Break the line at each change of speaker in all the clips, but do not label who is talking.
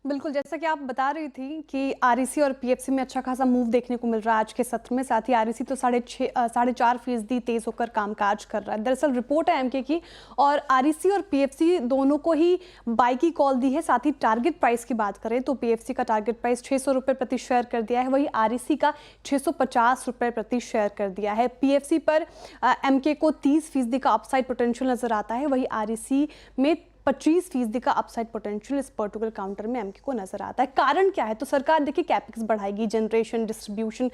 बिल्कुल, जैसा कि आप बता रही थी कि आरईसी और पीएफसी में अच्छा खासा मूव देखने को मिल रहा है आज के सत्र में। साथ ही आरईसी तो 4.5% तेज होकर कामकाज कर रहा है। दरअसल रिपोर्ट है एमके की, और आरईसी और पीएफसी दोनों को ही बाई की कॉल दी है। साथ ही टारगेट प्राइस की बात करें तो पीएफसी का टारगेट प्राइस 600 रुपये प्रति शेयर कर दिया है, वही आरईसी का 650 रुपये प्रति शेयर कर दिया है। पीएफसी पर एमके को 30% का अपसाइड पोटेंशियल नजर आता है, वही आरईसी में 25% का अपसाइड पोटेंशियल इस पर्टिकुलर काउंटर में एमके को नजर आता है। कारण क्या है? तो सरकार देखिए कैपेक्स बढ़ाएगी, जनरेशन, डिस्ट्रीब्यूशन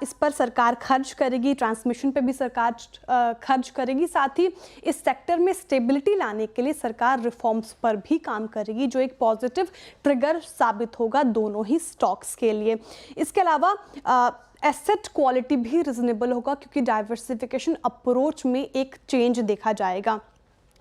इस पर सरकार खर्च करेगी, ट्रांसमिशन पे भी सरकार खर्च करेगी। साथ ही इस सेक्टर में स्टेबिलिटी लाने के लिए सरकार रिफॉर्म्स पर भी काम करेगी, जो एक पॉजिटिव ट्रिगर साबित होगा दोनों ही स्टॉक्स के लिए। इसके अलावा एसेट क्वालिटी भी रिजनेबल होगा, क्योंकि डाइवर्सिफिकेशन अप्रोच में एक चेंज देखा जाएगा।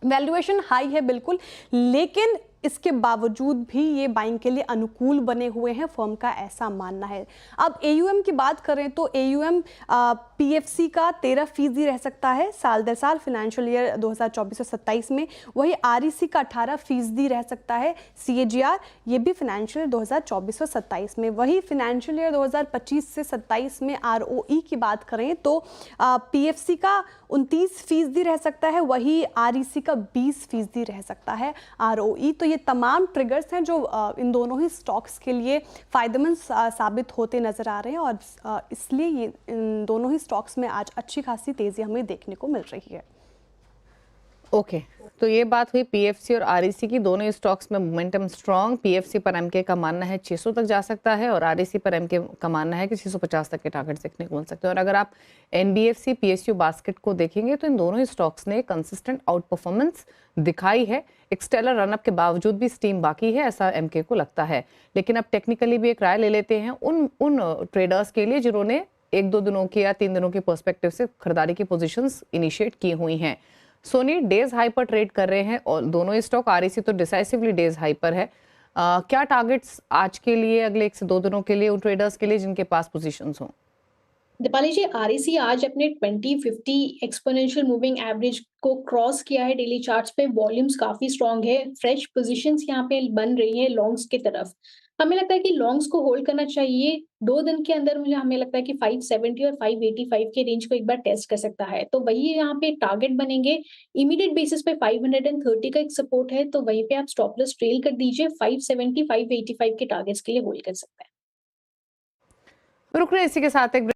वैल्यूएशन हाई है बिल्कुल, लेकिन इसके बावजूद भी ये बाइंग के लिए अनुकूल बने हुए हैं, फर्म का ऐसा मानना है। अब एयूएम की बात करें तो एयूएम पीएफसी का 13% रह सकता है साल दर साल फिनेंशियल ईयर 2024-27 में, वही आरईसी का 18% रह सकता है सीएजीआर, ये भी फिनेंशियल ईयर 2024-27 में। वही फिनेंशियल ईयर 2025 से 27 में आरओई की बात करें तो पीएफसी का 29% रह सकता है, वही आरईसी का 20% रह सकता है आरओई। तो ये तमाम ट्रिगर्स हैं जो इन दोनों ही स्टॉक्स के लिए फायदेमंद साबित होते नजर आ रहे हैं, और इसलिए ये इन दोनों ही स्टॉक्स में आज अच्छी खासी तेजी हमें देखने को मिल रही है।
ओके, तो ये बात हुई पीएफसी और आरईसी की। दोनों स्टॉक्स में मोमेंटम स्ट्रांग। पीएफसी पर एमके का मानना है 600 तक जा सकता है, और आरईसी पर एमके का मानना है कि 650 तक के टारगेट देखने को मिल सकते हैं। और अगर आप एनबीएफसी पीएसयू बास्केट को देखेंगे तो इन दोनों ही स्टॉक्स ने कंसिस्टेंट आउट परफॉर्मेंस दिखाई है। एक स्टेलर रनअप के बावजूद भी स्टीम बाकी है, ऐसा एमके को लगता है। लेकिन अब टेक्निकली भी एक राय ले लेते हैं उन ट्रेडर्स के लिए जिन्होंने 1-2 दिनों के या 3 दिनों के पर्सपेक्टिव से खरीदारी की पोजीशंस इनिशिएट की हुई हैं। सोनी डेज हाई पर ट्रेड कर रहे हैं, और दोनों ही स्टॉक, आरईसी तो डिसाइसिवली डेज हाई पर है। क्या टारगेट्स आज के लिए, अगले 1 से 2 दिनों के लिए उन ट्रेडर्स के लिए जिनके पास पोजीशंस हों?
दीपाली जी, आरईसी आज अपने 2050 एक्सपोनेंशियल मूविंग एवरेज को क्रॉस किया है। डेली चार्ट्स पे वॉल्यूम्स काफी स्ट्रांग है, फ्रेश पोजीशंस यहाँ पे बन रही है लॉन्ग्स की तरफ। हमें लगता है कि लॉन्ग्स को होल्ड करना चाहिए 2 दिन के अंदर। मुझे हमें लगता है कि 570 और 585 के रेंज को एक बार टेस्ट कर सकता है, तो वही यहाँ पे टारगेट बनेंगे। इमीडिएट बेसिस पे 530 का एक सपोर्ट है, तो वहीं पे आप स्टॉप लॉस ट्रेल कर दीजिए। 570 585 के टारगेट्स के लिए होल्ड कर सकते हैं।
रुक रहे इसी के साथ एक